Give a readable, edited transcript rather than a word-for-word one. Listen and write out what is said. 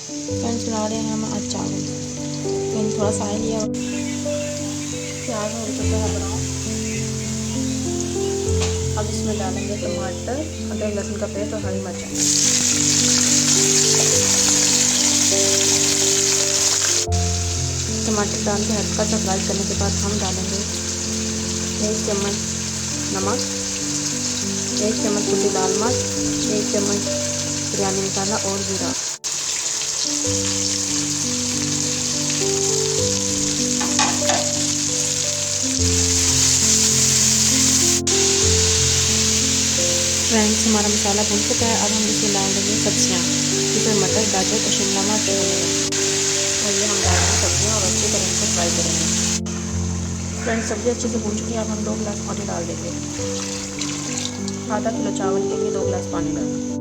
Friends बना रहे हैं हम आज चावल। मैंने थोड़ा सा लिया, प्याज हो चुका है ब्राउन। अब इसमें डालेंगे टमाटर, अदरक लहसुन का पेस्ट और हरी मिर्च। टमाटर डाल के हल्का सा फ्राई करने के बाद हम डालेंगे 1 चम्मच नमक, 1 चम्मच कुटी लाल मिर्च, 1 चम्मच बिरयानी मसाला और जीरा। फ्रेंड्स हमारा मसाला भून चुका है। अब हम इसमें डाल देंगे सब्जियाँ, जिसमें मटर, गाजर और शिमला मिर्च और ये हम डाल देंगे सब्जियाँ और अच्छी तरह इनको फ्राई करेंगे। फ्रेंड्स सब्ज़ी अच्छे से भून चुकी है। अब हम 2 गिलास पानी डाल देंगे। आधा किलो चावल के लिए 2 गिलास पानी डालें।